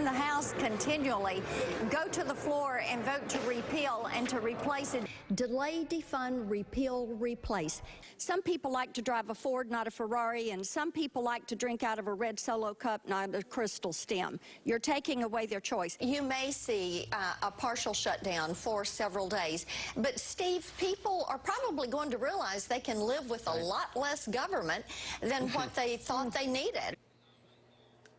the House continually go to the floor and vote to repeal and to replace it. Delay, defund, repeal, replace. Some people like to drive a Ford, not a Ferrari, and some people like to drink out of a red Solo cup, not a crystal stem. You're taking away their choice. You may see a partial shutdown for several days, but Steve, people are probably going to realize they can live with a lot less government than what they thought they needed.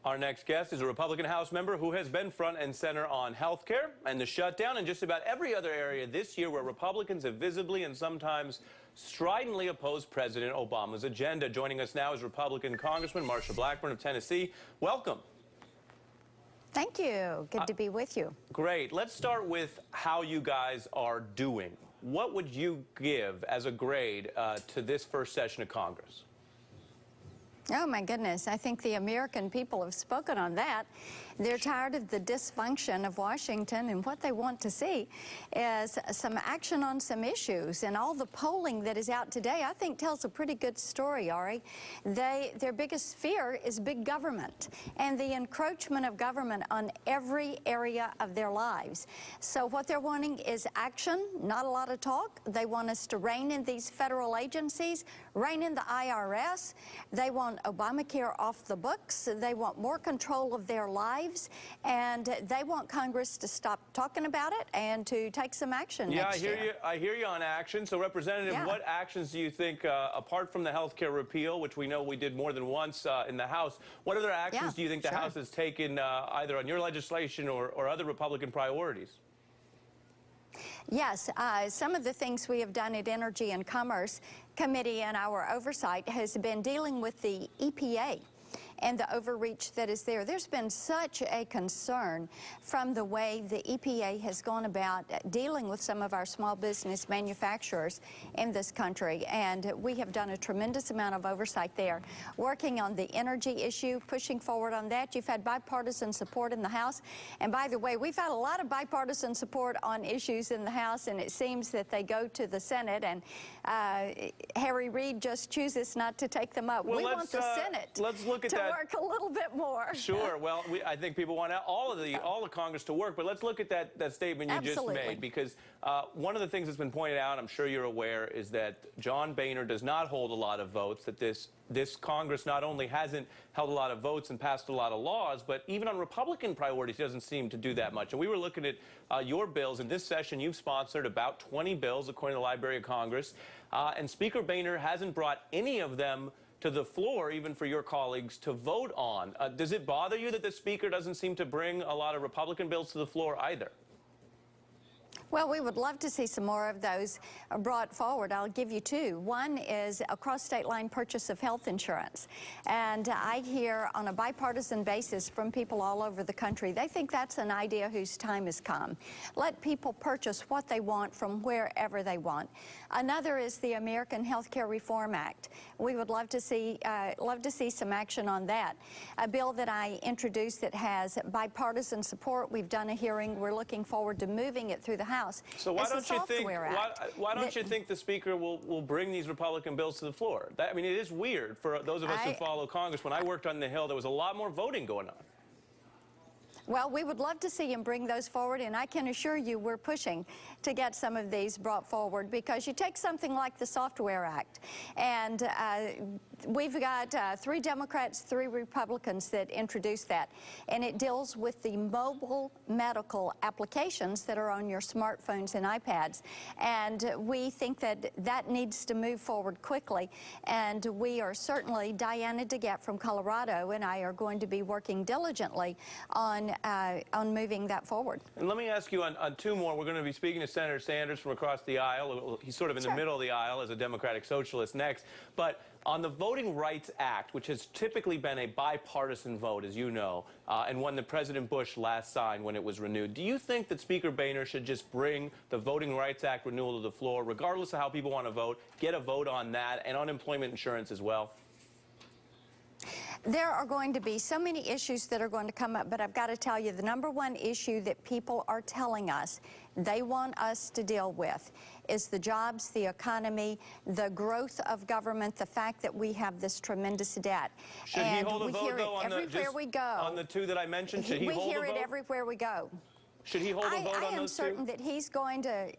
Our next guest is a Republican House member who has been front and center on health care and the shutdown and just about every other area this year where Republicans have visibly and sometimes stridently opposed President Obama's agenda. Joining us now is Republican Congressman Marsha Blackburn of Tennessee. Welcome. Thank you. Good to be with you. Great. Let's start with how you guys are doing. What would you give as a grade to this first session of Congress? Oh, my goodness. I think the American people have spoken on that. They're tired of the dysfunction of Washington, and what they want to see is some action on some issues. And all the polling that is out today, I think, tells a pretty good story, Ari. Their biggest fear is big government and the encroachment of government on every area of their lives. So what they're wanting is action, not a lot of talk. They want us to rein in these federal agencies, rein in the IRS. They want Obamacare off the books. They want more control of their lives, and they want Congress to stop talking about it and to take some action next year. I hear you on action. So, Representative, what actions do you think, apart from the health care repeal, which we know we did more than once in the House, what other actions do you think the House has taken either on your legislation or other Republican priorities? Yes, some of the things we have done at Energy and Commerce Committee and our oversight has been dealing with the EPA and the overreach that is there. There's been such a concern from the way the EPA has gone about dealing with some of our small business manufacturers in this country, and we have done a tremendous amount of oversight there, working on the energy issue, pushing forward on that. You've had bipartisan support in the House, and by the way, we've had a lot of bipartisan support on issues in the House, and it seems that they go to the Senate, and Harry Reid just chooses not to take them up. Well, we want the Senate to work a little bit more. Sure. Well, I think people want all of Congress to work, but let's look at that statement you just made, because one of the things that's been pointed out, I'm sure you're aware, is that John Boehner does not hold a lot of votes, that this Congress not only hasn't held a lot of votes and passed a lot of laws, but even on Republican priorities doesn't seem to do that much. And we were looking at your bills. In this session, you've sponsored about 20 bills, according to the Library of Congress, and Speaker Boehner hasn't brought any of them to the floor, even for your colleagues to vote on. Does it bother you that the Speaker doesn't seem to bring a lot of Republican bills to the floor either? Well, we would love to see some more of those brought forward. I'll give you two. One is a cross-state line purchase of health insurance. And I hear on a bipartisan basis from people all over the country, they think that's an idea whose time has come. Let people purchase what they want from wherever they want. Another is the American Health Care Reform Act. We would love to see some action on that. A bill that I introduced that has bipartisan support. We've done a hearing. We're looking forward to moving it through the House. So why don't you think the Speaker will bring these Republican bills to the floor? I mean, it is weird for those of us who follow Congress. When I worked on the Hill, there was a lot more voting going on. Well, we would love to see him bring those forward, and I can assure you we're pushing to get some of these brought forward, because you take something like the Software Act, and we've got 3 Democrats, 3 Republicans that introduced that, and it deals with the mobile medical applications that are on your smartphones and iPads, and we think that that needs to move forward quickly, and we are certainly, Diana DeGette from Colorado and I are going to be working diligently on moving that forward. And let me ask you on 2 more. We're going to be speaking to Senator Sanders from across the aisle. He's sort of in the middle of the aisle as a Democratic Socialist next. But on the Voting Rights Act, which has typically been a bipartisan vote, as you know, and one that President Bush last signed when it was renewed, do you think that Speaker Boehner should just bring the Voting Rights Act renewal to the floor, regardless of how people want to vote, get a vote on that, and unemployment insurance as well? There are going to be so many issues that are going to come up, but I've got to tell you, the number one issue that people are telling us they want us to deal with is the jobs, the economy, the growth of government, the fact that we have this tremendous debt. Should he hold a vote, though, on the two that I mentioned? Should he hold a vote? We hear it everywhere we go. Should he hold a vote on those two? I am certain that he's going to...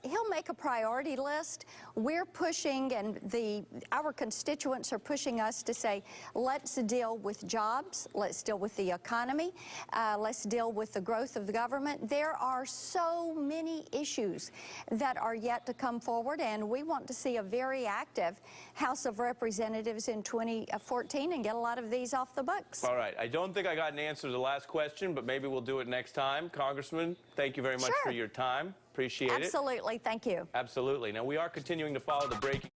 He'll make a priority list. We're pushing, and our constituents are pushing us to say, let's deal with jobs, let's deal with the economy, let's deal with the growth of the government. There are so many issues that are yet to come forward, and we want to see a very active House of Representatives in 2014 and get a lot of these off the books. All right. I don't think I got an answer to the last question, but maybe we'll do it next time. Congressman, thank you very much for your time. Appreciate it. Absolutely. Thank you. Absolutely. Now, we are continuing to follow the breaking